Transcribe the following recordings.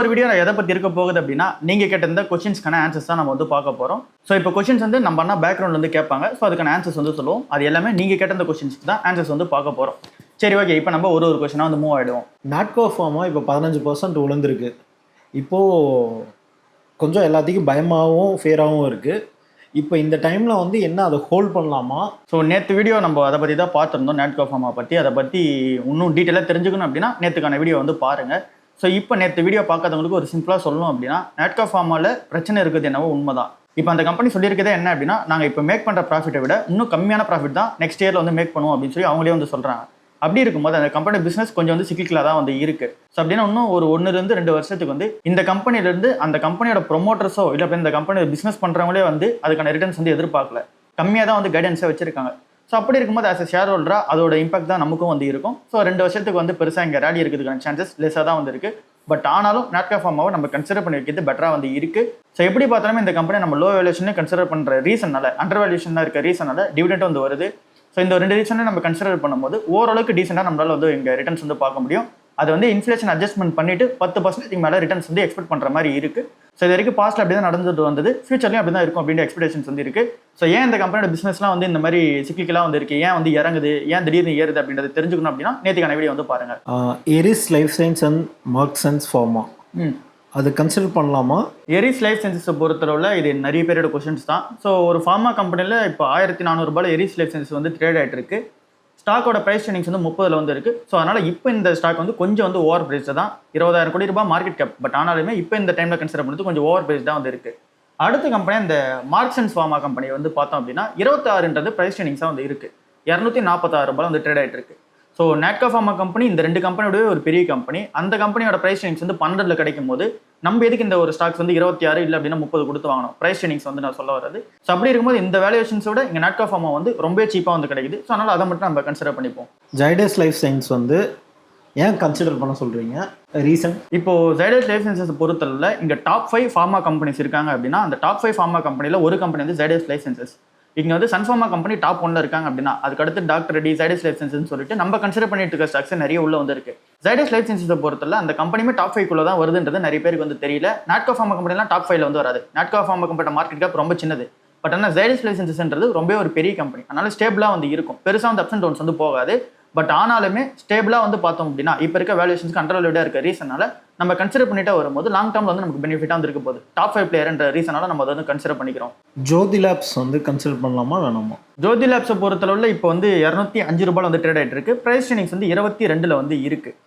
ஒரு வீடியோ எதை பற்றி இருக்க போகுது அப்படின்னா நீங்கள் கேட்ட இந்த கொஸ்டின்ஸ்க்கான ஆன்சர்ஸ் தான் நம்ம வந்து பார்க்க போகிறோம். ஸோ இப்போ கொஸ்டின்ஸ் வந்து நம்ம அண்ணா பேக்ரவுண்ட் வந்து கேட்பாங்க. ஸோ அதுக்கான ஆன்சர்ஸ் வந்து சொல்லுவோம். அது எல்லாமே நீங்கள் கேட்ட இந்த கொஸ்டின்ஸ்க்கு தான் ஆன்சர்ஸ் வந்து பார்க்க போகிறோம். சரி, ஓகே. இப்போ நம்ம ஒரு கொஸ்டினாக வந்து மூவ் ஆகிடுவோம். நாட்கோ ஃபார்மா இப்போ 15% விழுந்திருக்கு. இப்போது கொஞ்சம் எல்லாத்துக்கும் பயமாகவும் ஃபேராகவும் இருக்குது. இப்போ இந்த டைமில் வந்து என்ன அதை ஹோல்ட் பண்ணலாமா? ஸோ நேற்று வீடியோ நம்ம அதை பற்றி தான் பார்த்துருந்தோம், நாட்கோ ஃபார்மா பற்றி. அதை பற்றி இன்னும் டீட்டெயிலாக தெரிஞ்சுக்கணும் அப்படின்னா நேற்றுக்கான வீடியோ வந்து பாருங்கள். ஸோ இப்போ நேற்று வீடியோ பார்க்காதவங்களுக்கு ஒரு சிம்பிளாக சொல்லணும் அப்படின்னா, நாட்கோ ஃபார்மாவில் பிரச்சனை இருக்குது என்னவோ உண்மைதான். இப்போ அந்த கம்பெனி சொல்லியிருக்கதே என்ன அப்படின்னா, நாங்கள் இப்போ மேக் பண்ணுற ப்ராஃபிட்டை விட இன்னும் கம்மியான ப்ராஃபிட் தான் நெக்ஸ்ட் இயரில் வந்து மேக் பண்ணுவோம் அப்படின்னு சொல்லி அவங்களே வந்து சொல்கிறாங்க. அப்படி இருக்கும்போது அந்த கம்பெனி பிஸ்னஸ் கொஞ்சம் வந்து சிக்கிக்கலாக தான் வந்து இருக்குது. ஸோ அப்படின்னா இன்னும் ஒரு 1-2 வருஷத்துக்கு வந்து இந்த கம்பெனிலேருந்து அந்த கம்பெனியோட ப்ரொமோட்டர்ஸோ இல்லை இந்த கம்பெனி பிஸ்னஸ் பண்ணுறவங்களே வந்து அதுக்கான ரிட்டர்ன்ஸ் வந்து எதிர்பார்க்கல, கம்மியாக தான் வந்து கைடன்ஸாக வச்சிருக்காங்க. ஸோ அப்படி இருக்கும்போது ஆஸ் அ ஷேர் ஹோல்டராக அதோட இம்பாக்ட் தான் நமக்கும் வந்து இருக்கும். ஸோ 2 வருஷத்துக்கு வந்து பெருசாக இங்கே ரேலி இருக்கிறதுக்கான சான்சஸ் லெஸ்ஸாக தான் வந்து இருக்குது. பட் ஆனாலும் நாட்கோ ஃபார்மாவை நம்ம கன்சிடர் பண்ணி வைக்கிறது பெட்டராக வந்து இருக்குது. ஸோ எப்படி பார்த்தாலுமே இந்த கம்பெனி நம்ம லோ வேல்யூஷனே கன்சிடர் பண்ணுற ரீசனால, அண்டர் வேல்யூஷனாக இருக்க ரீசனால டிவிடெண்ட் வந்து வருது. ஸோ இந்த 2 ரீசனை நம்ம கன்சிடர் பண்ணும்போது ஓரளவுக்கு டீசெண்டாக நம்மளால் வந்து இங்கே ரிட்டர்ன்ஸ் வந்து பார்க்க முடியும். அது வந்து இன்ஃப்ளேஷன் அட்ஜஸ்ட்மெண்ட் பண்ணிட்டு 10% மேலே ரிட்டர்ன்ஸ் வந்து எக்ஸ்பெக்ட் பண்ணுற மாதிரி இருக்குது. ஸோ இது வரைக்கும் பாஸ்ட்டில் அப்படி தான் நடந்துட்டு வந்தது, ஃபியூச்சர்லையும் அப்படி தான் இருக்கும் அப்படின்ற எக்ஸ்பெக்டேஷன்ஸ் வந்து இருக்குது. ஸோ ஏன் இந்த கம்பெனியோட பிஸ்னஸ்லாம் வந்து இந்த மாதிரி சிக்கிக்கெல்லாம் வந்து இருக்குது, ஏன் வந்து இறங்குது, ஏன் திடீர்னு ஏறுது அப்படின்றத தெரிஞ்சுக்கணும் அப்படின்னா நேற்றுக்கான வீடியோ வந்து பாருங்கள். Eris life science and Marksans pharma அது கன்சிடர் பண்ணலாமா? எரிஸ் லைஃப் சயின்ஸை பொறுத்தளவில் இது நிறைய பேரோட கொஸ்டின்ஸ் தான். ஸோ ஒரு ஃபார்மா கம்பெனியில் இப்போ 1400 ரூபாயில் எரிஸ் லைஃப் சயின்ஸ் வந்து ட்ரேட் ஆகிட்டு இருக்கு. ஸ்டாக்கோட ப்ரைஸ் ட்ரெண்டிங்ஸ் வந்து 30 வந்து இருக்குது. ஸோ அதனால் இப்போ இந்த ஸ்டாக் வந்து கொஞ்சம் வந்து ஓவர் ப்ரைஸ் தான். 20,000 கோடி ரூபாய் மார்க்கெட் கேப். பட் ஆனாலுமே இப்போ இந்த டைமில் கன்சிடர் பண்ணுறது கொஞ்சம் ஓவர் ப்ரைஸ் தான் வந்து இருக்குது. அடுத்த கம்பெனி இந்த மார்க்சன்ஸ் ஃபார்மா கம்பெனி வந்து பார்த்தோம் அப்படின்னா 26ன்றது ப்ரைஸ் ட்ரெண்டிங்ஸாக வந்து இருக்குது. 246 ரூபாய் வந்து ட்ரேட் ஆகிட்டு இருக்கு. ஸோ நாட்கோ ஃபார்மா கம்பெனி இந்த 2 கம்பெனியோடய ஒரு பெரிய கம்பெனி. அந்த கம்பெனியோட ப்ரைஸ் ட்ரெண்டிங்ஸ் வந்து 12 கிடைக்கும் போது நம்ம எதுக்கு இந்த ஒரு ஸ்டாக்ஸ் வந்து 26 இல்லை அப்படின்னா 30 கொடுத்து வாங்கணும்? ப்ரைஸ் ட்ரெண்டிங்ஸ் வந்து நான் சொல்ல வராது. ஸோ அப்படி இருக்கும்போது இந்த வேல்யூஷன்ஸோட இங்கே நாட்கோ ஃபார்மா வந்து ரொம்ப சீப்பாக வந்து கிடைக்குது. ஸோ அதனால் அதை மட்டும் நம்ம கன்சிடர் பண்ணிப்போம். ஜைடஸ் லைஃப் சயின்ஸ் வந்து ஏன் கன்சிடர் பண்ண சொல்கிறீங்க? ரீசன் இப்போ ஜைடஸ் லைஃப் சயின்ஸஸ் பொறுத்தல இங்கே டாப் 5 ஃபார்மா கம்பெனிஸ் இருக்காங்க அப்படின்னா அந்த டாப் 5 ஃபார்மா கம்பெனியில் ஒரு கம்பெனி வந்து ஜைடஸ் லைஃப் சயின்ஸஸ். இங்கே வந்து சன் ஃபார்மா கம்பெனி டாப் 1ல இருக்காங்க அப்படின்னா அதுக்கு அடுத்து டாக்டர் ரெட்டி, ஜைடஸ் லைஃப் சயின்ஸ்னு சொல்லிட்டு நம்ம கன்சிடர் பண்ணிட்டு இருக்க ஸ்டாக்ஸ் நிறைய உள்ள வந்து இருக்கு. ஜைடஸ் லைஃப் சயின்ஸை பொறுத்தல அந்த கம்பெனியுமே டாப் 5 தான் வருதுன்றது நிறைய பேருக்கு வந்து தெரியல. நாட்கோ ஃபார்மா கம்பெனிலாம் டாப் 5 வந்து வராது. Natco pharma company market cap ரொம்ப சின்னது. பட் ஆனால் ஜைடஸ் லைஃப் சயின்ஸஸ்ன்றது ரொம்ப ஒரு பெரிய கம்பெனி. அதனால ஸ்டேபிளாக வந்து இருக்கும். பெருசாக வந்து அப்ஸ் அண்ட் டவுன்ஸ் வந்து போகாது. பட் ஆனாலுமே ஸ்டேபிளாக வந்து பார்த்தோம் அப்படின்னா இப்போ இருக்க வேல்யூஷன்ஸ்க்கு அண்டர் வேல்யூடாக இருக்க ரீசனால நம்ம கன்சிடர் பண்ணிட்டே வரும்போது லாங் டேர்மில் வந்து நமக்கு பெனிஃபிட்டாக வந்து இருக்க போகுது. டாப் 5 பிளேயர்ன்ற ரீசனால நம்ம அதை வந்து கன்சிடர் பண்ணிக்கிறோம். ஜோதி லேப்ஸ் வந்து கன்சிடர் பண்ணலாமா வேணாமா? ஜோதி லேப்ஸை பொறுத்தளவில் இப்போ வந்து 205 ரூபாய் வந்து ட்ரேட் ஆகிட்டு இருக்கு. ப்ரைஸ் ட்ரெண்டிங்ஸ் வந்து 22ல் வந்து இருக்குது.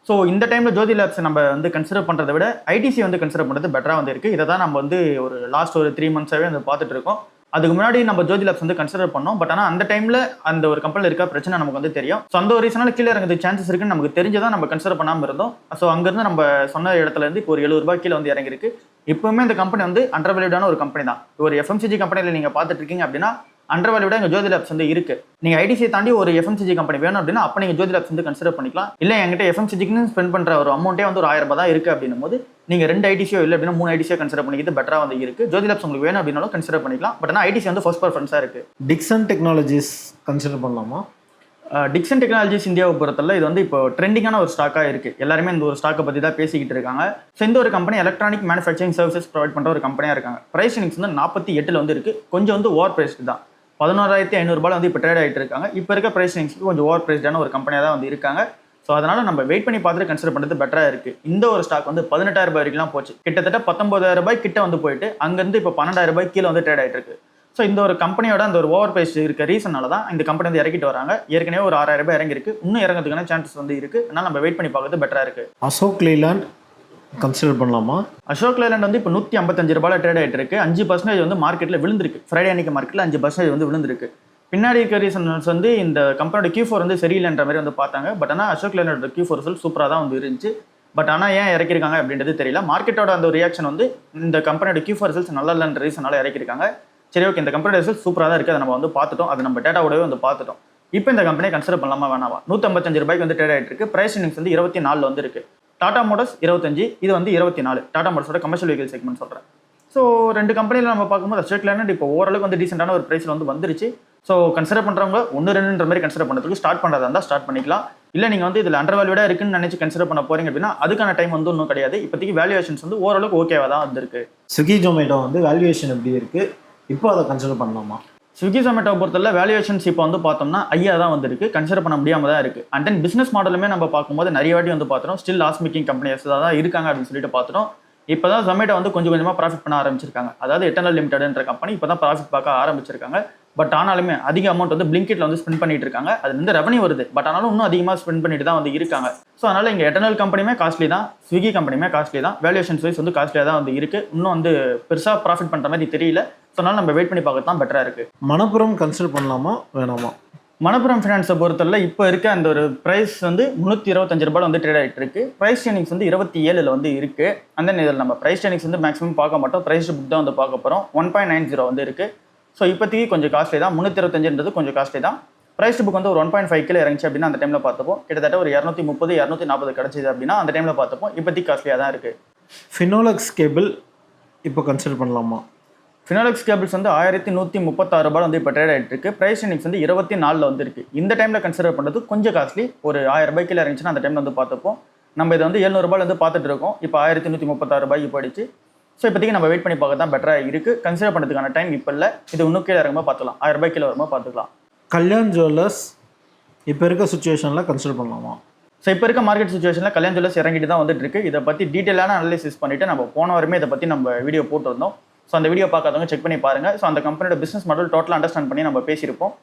ஸோ இந்த டைமில் ஜோதி லேப்ஸ் நம்ம வந்து கன்சிடர் பண்ணுறதை விட ஐடிசி வந்து கன்சிடர் பண்ணுறது பெட்டராக வந்து இருக்குது. இதை தான் நம்ம வந்து ஒரு லாஸ்ட் 3 மந்த்ஸாகவே வந்து பார்த்துட்டு இருக்கோம். அதுக்கு முன்னாடி நம்ம ஜோதி லேப்ஸ் வந்து கன்சிடர் பண்ணோம். பட் ஆனால் அந்த டைமில் அந்த ஒரு கம்பெனியில் இருக்க பிரச்சனை நமக்கு வந்து தெரியும். ஸோ அந்த ஒரு ரீசனால கீழே இறங்குது சான்சஸ் இருக்குன்னு நமக்கு தெரிஞ்சதான் நம்ம கன்சிடர் பண்ணாமல் இருந்தோம். ஸோ அங்கேருந்து நம்ம சொன்ன இடத்துலேருந்து இப்போ ஒரு 70 ரூபாய் கீழே வந்து இறங்கிருக்கு. இப்போவுமே இந்த கம்பெனி வந்து அண்டர் வேல்யூடான ஒரு கம்பெனி தான். ஒரு எஃப்எம்சிஜி கம்பெனியில் நீங்கள் பார்த்துட்டு இருக்கீங்க அப்படின்னா அண்டர் வேல்யூடாக எங்கள் ஜோதி லேப்ஸ் வந்து இருக்குது. நீங்கள் ஐடிசியை தாண்டி ஒரு எஃப்எம்சிஜி கம்பெனி வேணும் அப்படின்னா அப்போ நீங்கள் ஜோதி லேப்ஸ் வந்து கன்சிடர் பண்ணிக்கலாம். இல்லை என்கிட்ட எஃப்எம்சிஜிக்குன்னு ஸ்பெண்ட் பண்ணுற ஒரு அமௌண்ட்டே வந்து ஒரு 1000 ரூபாய் தான் இருக்குது அப்படின்னும் போது நீங்கள் 2 ஐடிசியோ இல்லை அப்படின்னா 3 ஐடிசியோ கன்சிடர் பண்ணிக்கிறது பெட்டராக வந்து இருக்குது. ஜோதி லேப்ஸ் உங்களுக்கு வேணும் அப்படின்னாலும் கன்சிடர் பண்ணிக்கலாம். பட் ஆனால் ஐடிசி வந்து ஃபர்ஸ்ட் ப்ரிஃபரன்ஸாக இருக்குது. டிக்சன் டெக்னாலஜிஸ் கன்சிடர் பண்ணலாமா? டிக்சன் டெக்னாலஜிஸ் இந்தியாவை பொறுத்தல இது வந்து இப்போ ட்ரெண்டிங்கான ஒரு ஸ்டாக்காக இருக்குது. எல்லாருமே இந்த ஒரு ஸ்டாக்கை பற்றி தான் பேசிக்கிட்டு இருக்காங்க. ஸோ இந்த ஒரு company electronic manufacturing services provide பண்ணுற ஒரு கம்பெனியாக இருக்காங்க. ப்ரைஸ் ட்ரெண்டிங்ஸ் வந்து 48ல் வந்து இருக்குது. கொஞ்சம் வந்து ஓவர் ப்ரைஸ்டு தான். 11,500 ரூபாய் வந்து இப்போ ட்ரேட் ஆகிட்டு இருக்காங்க. இப்போ இருக்க ப்ரைஸ் ட்ரெண்டிங்ஸ்க்கு கொஞ்சம் ஓவர் ப்ரைஸ்டான ஒரு கம்பெனியாக தான் வந்து இருக்காங்க. ஸோ அதனால் நம்ம வெயிட் பண்ணி பார்த்துட்டு கன்சிடர் பண்ணுறது பெட்டராக இருக்குது. இந்த ஒரு ஸ்டாக் வந்து 18,000 ரூபாய் வரைக்கும்லாம் போச்சு. கிட்டத்தட்ட 19,000 ரூபாய் கிட்ட வந்து போயிட்டு அங்கேருந்து இப்போ 12,000 ரூபாய் கீழே வந்து ட்ரேட் ஆகிட்டு இருக்கு. ஸோ இந்த ஒரு கம்பெனியோட அந்த ஒரு ஓவர் ப்ரைஸ் இருக்க ரீசனால தான் இந்த கம்பெனி வந்து இறக்கிட்டு வராங்க. ஏற்கனவே ஒரு 6,000 ரூபாய் இறங்கிருக்கு. இன்னும் இறங்கிறதுக்கான சான்சஸ் வந்து இருக்குது. அதனால் நம்ம வெயிட் பண்ணி பார்க்கறது பெட்டராக இருக்குது. அசோக் லேலண்ட் கன்சிடர் பண்ணலாமா? அசோக் லேலண்ட் வந்து இப்போ 155 ரூபாயில் ட்ரேட் ஆகிட்டு இருக்கு. 5% வந்து மார்க்கெட்டில் விழுந்திருக்கு. ஃப்ரைடே அன்னைக்கு மார்க்கெட்டில் 5% வந்து விழுந்திருக்கு. பின்னாடி இருக்க ரீசன்ஸ் வந்து இந்த கம்பெனியோட Q4 வந்து சரியில்லைன்ற மாதிரி வந்து பார்த்தாங்க. பட் ஆனால் அசோக் லேலண்டோட Q4 ரிசல்ட் சூப்பராக தான் வந்து இருந்துச்சு. பட் ஆனால் ஏன் இறக்கிருக்காங்க அப்படின்றது தெரியல. மார்க்கெட்டோட அந்த ரியாக்ஷன் வந்து இந்த கம்பெனியோட Q4 ரிசல்ட்ஸ் நல்லா இல்லைன்ற ரீசனால இறக்கிருக்காங்க. சரி, ஓகே. இந்த கம்பெனியோட ரிசல்ட் சூப்பராக தான் இருக்குது. அதை நம்ம வந்து பார்த்துட்டோம். அது நம்ம டேட்டாவோடவே வந்து பார்த்துட்டோம். இப்போ இந்த கம்பெனியை கன்சிடர் பண்ணலாமா வேணாமா? 155 ரூபாய்க்கு வந்து ட்ரேட் ஆகிட்டு இருக்கு. ப்ரைஸ் ட்ரெண்டிங்ஸ் வந்து 24ல் வந்து இருக்குது. டாடா மோட்டர்ஸ் 25, இது வந்து 24. டாடா மோட்டர்ஸோட கமர்ஷியல் வெஹிக்கல் செக்மெண்ட் சொல்கிறேன். ஸோ 2 கம்பெனியில் நம்ம பார்க்கும்போது அசோக் லேலண்ட் இப்போ ஓரளவுக்கு வந்து டீசெண்டான ஒரு ப்ரைஸில் வந்து வந்துருச்சு. ஸோ கன்சிடர் பண்ணுறவங்க 1-2ன்ற மாதிரி கன்சிடர் பண்ணுறதுக்கு ஸ்டார்ட் பண்ணுறதா இருந்தால் ஸ்டார்ட் பண்ணிக்கலாம். இல்லை நீங்கள் வந்து இதில் அண்டர் வேல்யூடாக இருக்குன்னு நினச்சி கன்சிடர் பண்ண போகிறீங்க அப்படின்னா அதுக்கான டைம் வந்து இன்னும் கிடையாது. இப்போதைக்கு வேல்யூவேஷன்ஸ் வந்து ஓரளவுக்கு ஓகேவாக தான் வந்திருக்கு. ஸ்விக்கி ஜொமேட்டோ வந்து வேல்யூவேஷன் எப்படி இருக்குது, இப்போ அதை கன்சிடர் பண்ணலாமா? ஸ்விக்கி ஜொமேட்டோ பொறுத்தவரை வேல்யூவேஷன்ஸ் இப்போ வந்து பார்த்தோம்னா ஐயா தான் வந்திருக்கு, கன்சிடர் பண்ண முடியாமல் தான் இருக்குது. அண்ட் தென் பிஸ்னஸ் மாடலுமே நம்ம பார்க்கும்போது நிறைய வாட்டி வந்து பார்த்துறோம் ஸ்டில் லாஸ் மேக்கிங் கம்பெனிஸ் தான் இருக்காங்க அப்படின்னு சொல்லிட்டு பார்த்துட்டோம். இப்போ தான் ஜொமேட்டோ வந்து கொஞ்சம் கொஞ்சமாக ப்ராஃபிட் பண்ண ஆரம்பிச்சிருக்காங்க. அதாவது எட்டர்னல் லிமிடெட்ன்ற கம்பெனி இப்போ தான் ப்ராஃபிட் பார்க்க ஆரம்பிச்சிருக்காங்க. பட் ஆனாலுமே அதிக அமௌண்ட் வந்து பிளிங்கிட்ல வந்து ஸ்பெண்ட் பண்ணிட்டு இருக்காங்க. அது வந்து ரெவன்யூ வருது, பட் ஆனாலும் இன்னும் அதிகமாக ஸ்பெண்ட் பண்ணிட்டு தான் வந்து இருக்காங்க. ஸோ அதனால இங்கே எட்டர்னல் கம்பெனியுமே காஸ்ட்லி தான், ஸ்விக்கி கம்பெனியுமே காஸ்ட்லி தான், வேல்யூஷன்ஸ் வைஸ் வந்து காஸ்ட்லியாக தான் வந்து இருக்கு. இன்னும் வந்து பெருசாக ப்ராஃபிட் பண்ணுற மாதிரி தெரியல. ஸோ அதனால நம்ம வெயிட் பண்ணி பார்க்க தான் பெட்டராக இருக்கு. மணப்புரம் கன்சிடர் பண்ணலாமா வேணாமா? மணப்புரம் ஃபினான்ஸை பொறுத்தவரை இப்போ இருக்க அந்த ஒரு ப்ரைஸ் வந்து 325 ரூபாய் வந்து ட்ரேட் ஆகிட்டு இருக்கு. ப்ரைஸ் டேர்னிங்ஸ் வந்து 27 வந்து இருக்கு. அந்த இதில் நம்ம ப்ரைஸ் டேர்னிங்ஸ் வந்து மேக்ஸிமம் பார்க்க மாட்டோம், ப்ரைஸ் புக் தான் வந்து பார்க்க போகிறோம். 1.90 வந்து இருக்கு. ஸோ இப்போதைக்கு கொஞ்சம் காஸ்ட்லி தான், 325ன்றது கொஞ்சம் காஸ்ட்லி தான். ப்ரைஸ் புக் வந்து ஒரு 1.5 கிலோ இறங்கிச்சு அப்படின்னா அந்த டைமில் பார்த்துப்போம். கிட்டத்தட்ட ஒரு 230 240 கிடச்சிது அப்படின்னா அந்த டைமில் பார்த்துப்போம். இப்போதைக்கு காஸ்ட்லியாக தான் இருக்குது. ஃபினோலெக்ஸ் கேபிள் இப்போ கன்சிடர் பண்ணலாமா? ஃபினோலெக்ஸ் கேபிள்ஸ் வந்து 1136 ரூபாய் வந்து இப்போ ட்ரேட் ஆகிட்டு இருக்கு. ப்ரைஸ் இன்டெக்ஸ் வந்து 24 வந்து இருக்கு. இந்த டைமில் கன்சிடர் பண்ணுறது கொஞ்சம் காஸ்ட்லி. ஒரு 1000 ரூபாய்க்கு இறங்கிச்சுன்னா அந்த டைமில் வந்து பார்த்துப்போம். நம்ம இதை வந்து 700 ரூபாய் வந்து பார்த்துட்டு இருக்கோம். இப்போ 1136 ரூபாய்க்கு போயிடுச்சு. ஸோ இப்போதைக்கு நம்ம வெயிட் பண்ணி பார்க்க தான் பெட்டராக இருக்குது. கன்சிடர் பண்ணுறதுக்கான டைம் இப்போ இல்லை. இது இன்னும் கீழே இறங்கும்போது பார்த்துக்கலாம், 1000 ரூபாய் கீழே வரும்போது பார்த்துக்கலாம். கல்யாண் ஜுவல்லர்ஸ் இப்போ இருக்க சுச்சுவேஷனில் கன்சிடர் பண்ணலாமா? ஸோ இப்போ இருக்க மார்க்கெட் சுச்சுவேஷனில் கல்யாண் ஜுவல்லர்ஸ் இறங்கிட்டு தான் வந்துட்டு இருக்கு. இதை பற்றி டீட்டெயிலான அனலைசிஸ் பண்ணிட்டு நம்ம போன வாரமே இதை பற்றி நம்ம வீடியோ போட்டிருந்தோம். ஸோ அந்த வீடியோ பார்க்காதவங்க செக் பண்ணி பாருங்கள். ஸோ அந்த கம்பெனியோட பிஸ்னஸ் மாடல் டோட்டலாக அண்டர்ஸ்டாண்ட் பண்ணி நம்ம பேசியிருப்போம்.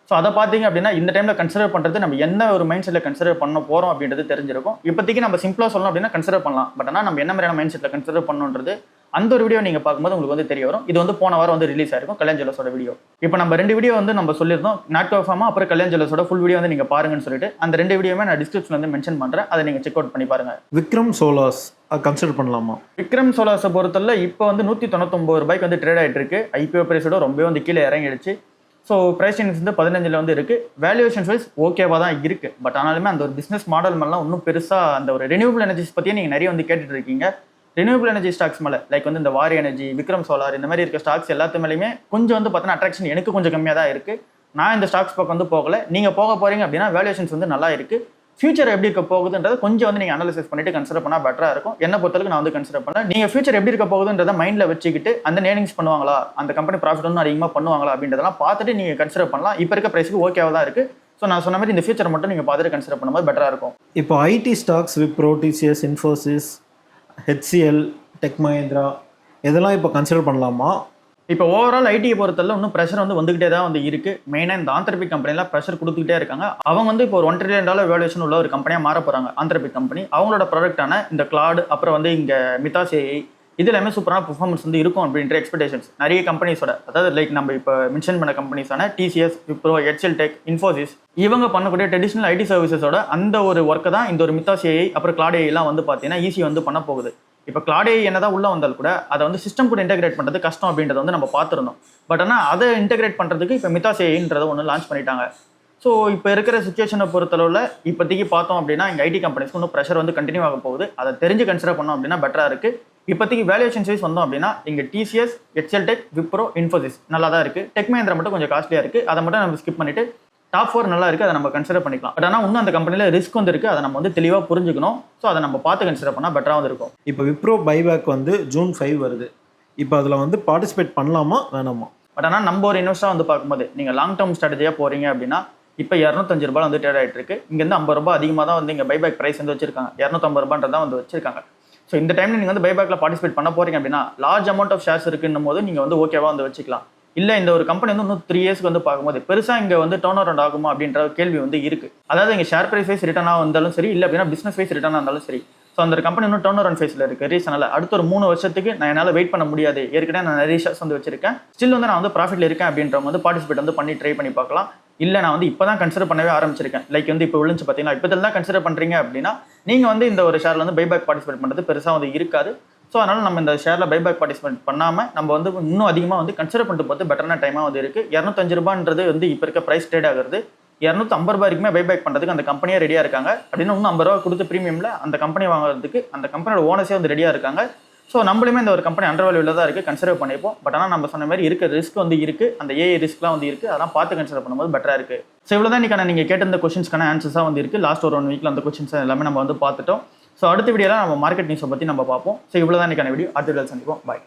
ஸோ அதை பார்த்தீங்க அப்படின்னா இந்த டைமில் கன்சிடர் பண்ணுறது நம்ம என்ன ஒரு மைண்ட் செட்டில் கன்சிடர் பண்ண போகிறோம் அப்படின்றது தெரிஞ்சிருக்கும். இப்போதைக்கு நம்ம சிம்பிளாக சொல்லணும் அப்படின்னா கன்சிடர் பண்ணலாம். பட் ஆனால் நம்ம என்ன மாதிரியான மைண்ட் செட்டில் கன்சிடர் பண்ணணுன்றது அந்த ஒரு வீடியோ நீங்கள் பார்க்கும்போது உங்களுக்கு வந்து தெரிய வரும். இது வந்து போன வாரம் வந்து ரிலீஸ் ஆயிருக்கும் கல்யாண் ஜுவல்லர்ஸோட வீடியோ. இப்போ நம்ம 2 வீடியோ வந்து நம்ம சொல்லியிருந்தோம், நாட்கோ ஃபார்மா அப்புறம் கல்யாண் ஜுவல்லர்ஸோட ஃபுல் வீடியோ வந்து நீங்கள் பாருங்கன்னு சொல்லிட்டு அந்த 2 வீடியோமே நான் டிஸ்கிரிப்ஷனில் வந்து மென்ஷன் பண்ணுறேன். அதை நீங்கள் செக் அவுட் பண்ணி பாருங்கள். விக்ரம் சோலார்ஸ் கன்சிடர் பண்ணலாமா? விக்ரம் சோலார்ஸை பொறுத்தவரை இப்போ வந்து 199 ரூபாய்க்கு வந்து ட்ரேட் ஆகிட்டு இருக்கு. ஐபிஓ பிரைஸோட ரொம்பவே வந்து கீழே இறங்கிடுச்சு. ஸோ ப்ரைஸ் இன்டெக்ஸ் வந்து 15 வந்து இருக்குது. வேல்யூவேஷன்ஸ் வைஸ் ஓகேவாக தான் இருக்குது. பட் ஆனாலுமே அந்த ஒரு பிஸ்னஸ் மாடல் மேலாம் இன்னும் பெருசாக அந்த ஒரு ரெனியூபிள் எனர்ஜிஸ் பற்றியே நீங்கள் நிறைய வந்து கேட்டுட்டு இருக்கீங்க. ரெனியூபிள் எனர்ஜி ஸ்டாக்ஸ் மேலே லைக் வந்து இந்த வாரி எனர்ஜி, விக்ரம் சோலார் இந்த மாதிரி இருக்க ஸ்டாக்ஸ் எல்லாத்து மேலேயுமே கொஞ்சம் வந்து பார்த்தீங்கன்னா அட்ராக்ஷன் எனக்கு கொஞ்சம் கம்மியாக தான் இருக்குது. நான் இந்த ஸ்டாக்ஸ் பக்கம் வந்து போகலை. நீங்கள் போக போகிறீங்க அப்படின்னா வேல்யூவேஷன்ஸ் வந்து நல்லா இருக்குது. ஃபியூச்சர் எப்படி இருக்க போகுதுன்றதை கொஞ்சம் வந்து நீங்கள் அனலைசிஸ் பண்ணிட்டு கன்சிடர் பண்ணால் பெட்டராக இருக்கும். என்ன பொறுத்தளவுக்கு நான் வந்து கன்சிடர் பண்ணேன். நீங்கள் ஃபியூச்சர் எப்படி இருக்க போகுதுன்றதை மைண்டில் வச்சுக்கிட்டு அந்த ஏர்னிங்ஸ் பண்ணுவாங்களா, அந்த கம்பெனி ப்ராஃபிட் ஒன்றும் அதிகமாக பண்ணுவாங்களா அப்படின்றதெல்லாம் பார்த்துட்டு நீங்கள் கன்சிடர் பண்ணலாம். இப்போ இருக்க ப்ரைஸுக்கு ஓகேவாக தான் இருக்குது. ஸோ நான் சொன்ன மாதிரி இந்த ஃபியூச்சர் மட்டும் நீங்கள் பார்த்துட்டு கன்சிடர் பண்ணும்போது பெட்டராக இருக்கும். இப்போ ID stocks Wipro, TCS, Infosys, HCL, tech Mahindra இதெல்லாம் இப்போ கன்சிடர் பண்ணலாமா? இப்போ ஓவரால் ஐடியை பொறுத்தவரை இன்னும் ப்ரெஷர் வந்து வந்துகிட்டே தான் வந்து இருக்கு. மெயினாக இந்த ஆந்திரபிக் கம்பெனிலாம் ப்ரெஷர் கொடுத்துக்கிட்டே இருக்காங்க. அவங்க வந்து இப்போ ஒரு $1 trillion வேல்யூவேஷன் உள்ள ஒரு கம்பெனியாக மாற போகிறாங்க. ஆந்திரபிக் கம்பெனி அவங்களோட ப்ராடக்டான இந்த கிளாட் அப்புறம் வந்து இங்கே மித்தாஸ் ஏஐ இது எல்லாமே சூப்பரான பெர்ஃபார்மன்ஸ் வந்து இருக்கும் அப்படின்ற எக்ஸ்பெக்டேஷன்ஸ் நிறைய கம்பெனிஸோட, அதாவது லைக் நம்ம இப்போ மென்ஷன் பண்ண கம்பெனிஸான டிசிஎஸ், விப்ரோ, ஹெச்எல் டெக், இன்ஃபோசிஸ் இவங்க பண்ணக்கூடிய ட்ரெடிஷனல் ஐடி சர்வீசஸோட அந்த ஒரு ஒர்க்கை தான் இந்த ஒரு மித்தாஸ் ஏஐ அப்புறம் கிளாட் ஏஐலாம் வந்து பார்த்தீங்கன்னா ஈஸியாக வந்து பண்ண போகுது. இப்போ கிளாட் ஏஐ என்னதான் உள்ள வந்தால் கூட அதை வந்து சிஸ்டம் கூட இன்டெகிரேட் பண்ணுறது கஷ்டம் அப்படின்றத வந்து நம்ம பார்த்துருந்தோம். பட் ஆனால் அதை இன்டெகிரேட் பண்ணுறதுக்கு இப்போ மித்தாஸ் ஏஐன்றதை ஒன்று லான்ச் பண்ணிட்டாங்க. ஸோ இப்போ இருக்கிற சுச்சுவேஷனை பொறுத்தளவில் இப்போதைக்கு பார்த்தோம் அப்படின்னா இங்கே ஐடி கம்பெனிஸ்க்கு இன்னும் ப்ரெஷர் வந்து கண்டினியூ ஆக போகுது. அதை தெரிஞ்சு கன்சிடர் பண்ணோம் அப்படின்னா பெட்டராக இருக்குது. இப்போதைக்கு வேல்யூவேஷன் வைஸ் வந்தோம் அப்படின்னா இங்கே டிசிஎஸ், ஹெச்எல் டெக், விப்ரோ, இன்ஃபோசிஸ் நல்லா தான் இருக்குது. டெக் மஹிந்திரா மட்டும் கொஞ்சம் காஸ்ட்லியாக இருக்குது. அதை மட்டும் நம்ம ஸ்கிப் பண்ணிவிட்டு டாப் 4 நல்லா இருக்குது, அதை நம்ம கன்சிடர் பண்ணிக்கலாம். பட் ஆனால் இன்னும் அந்த கம்பெனியில் ரிஸ்க் வந்து இருக்குது, அதை நம்ம வந்து தெளிவாக புரிஞ்சுக்கணும். ஸோ அதை நம்ம பார்த்து கன்சிடர் பண்ணால் பெட்டராக வந்து இருக்கும். இப்போ விப்ரோ பைபேக் வந்து June 5 வருது. இப்போ அதில் வந்து பார்ட்டிசிபேட் பண்ணலாமா வேணாமா? பட் ஆனால் நம்ம ஒரு இன்வெஸ்டாக வந்து பார்க்கும்போது நீங்கள் லாங் டேர்ம் ஸ்ட்ராட்டஜியாக போகிறீங்க அப்படின்னா இப்போ 205 ரூபாய் வந்து ட்ரேட் ஆகிட்டு இருக்கு. இங்கேருந்து 50 ரூபாய் அதிகமாக தான் வந்து இங்கே பைபேக் ப்ரைஸ் வந்து வச்சிருக்காங்க. 250 ரூபான்றதான் வந்து வச்சிருக்காங்க. ஸோ இந்த டைமில் நீங்கள் வந்து பைபேக்கில் பார்ட்டிசிபேட் பண்ண போகிறீங்க அப்படின்னா லார்ஜ் அமௌண்ட் ஆஃப் ஷேர்ஸ் இருக்குன்னும் போது நீங்கள் வந்து ஓகேவாக வந்து வச்சுக்கலாம். இல்லை இந்த ஒரு கம்பெனி வந்து இன்னும் 3 இயர்ஸ்க்கு வந்து பார்க்கும்போது பெருசாக இங்கே வந்து டர்ன் அரவுண்ட் ஆகுமா அப்படின்ற கேள்வி வந்து இருக்குது. அதாவது இங்கே ஷேர் ப்ரைஸ் வைஸ் ரிட்டர்னாக இருந்தாலும் சரி, இல்லை அப்படின்னா பிஸ்னஸ் வைஸ் ரிட்டர்னாக இருந்தாலும் சரி. ஸோ அந்த கம்பெனி இன்னும் டர்ன் அரவுண்ட் ஃபேஸில் இருக்குது. ரீசனில் அடுத்த ஒரு 3 வருஷத்துக்கு நான் என்னால் வெயிட் பண்ண முடியாது. ஏற்கனவே நான் நிறைய ஷேர்ஸ் வந்து வச்சிருக்கேன், ஸ்டில் வந்து நான் வந்து ப்ராஃபிட்டில் இருக்கேன் அப்படின்றவங்க வந்து பார்ட்டிசிபேட் வந்து பண்ணி ட்ரை பண்ணி பார்க்கலாம். இல்லை நான் வந்து இப்போ தான் கன்சிடர் பண்ணவே ஆரம்பிச்சிருக்கேன், லைக் வந்து இப்போ விழுந்து பார்த்தீங்கன்னா இப்போ தான் கன்சிடர் பண்ணுறீங்க அப்படின்னா நீங்கள் வந்து இந்த ஒரு ஷேரில் வந்து பைபேக் பார்ட்டிசிபேட் பண்ணுறது பெருசாக வந்து இருக்காது. ஸோ அதனால் நம்ம இந்த ஷேரில் பைபேக் பார்ட்டிசிபேட் பண்ணாமல் நம்ம வந்து இன்னும் அதிகமாக வந்து கன்சிடர் பண்ணிட்டு பார்த்து பெட்டரான டைமாக வந்து இருக்குது. 205 ரூபான்றது வந்து இப்போ இருக்க ப்ரைஸ் ட்ரேட் ஆகுறது. 250 ரூபாய் வரைக்குமே பைபேக் பண்ணுறதுக்கு அந்த கம்பெனியே ரெடியாக இருக்காங்க. அப்படின்னு இன்னும் 50 ரூபா கொடுத்து ப்ரீமியமில் அந்த கம்பெனி வாங்குறதுக்கு அந்த கம்பெனியோட ஓனர்ஸே வந்து ரெடியாக இருக்காங்க. ஸோ நம்மளுமே இந்த ஒரு கம்பெனி அண்டர் வேல்யூவில் தான் இருக்குது, கன்சிடர் பண்ணிப்போம். பட் ஆனால் நம்ம சொன்ன மாதிரி இருக்க ரிஸ்க் வந்து இருக்குது, அந்த ஏஐ ரிஸ்க்லாம் வந்து இருக்குது, அதெல்லாம் பார்த்து கன்சிடர் பண்ணும்போது பெட்டராக இருக்குது. ஸோ இவ்வளோ தான் இன்றைக்கான நீங்கள் கேட்டிருந்த கொஸ்டின்ஸ்க்கான ஆன்சர்ஸாக வந்து இருக்குது. லாஸ்ட் ஒரு 1 வீக்கில் அந்த கொஸ்டின்ஸ் எல்லாமே நம்ம வந்து பார்த்துட்டோம். ஸோ அடுத்த வீடியோவில் நம்ம மார்க்கெட் நியூஸை பற்றி நம்ம பார்ப்போம். ஸோ இவ்வளோ தான் இன்றைக்கான வீடியோ. அடுத்த வீடியோவில் சந்திப்போம். பாய்.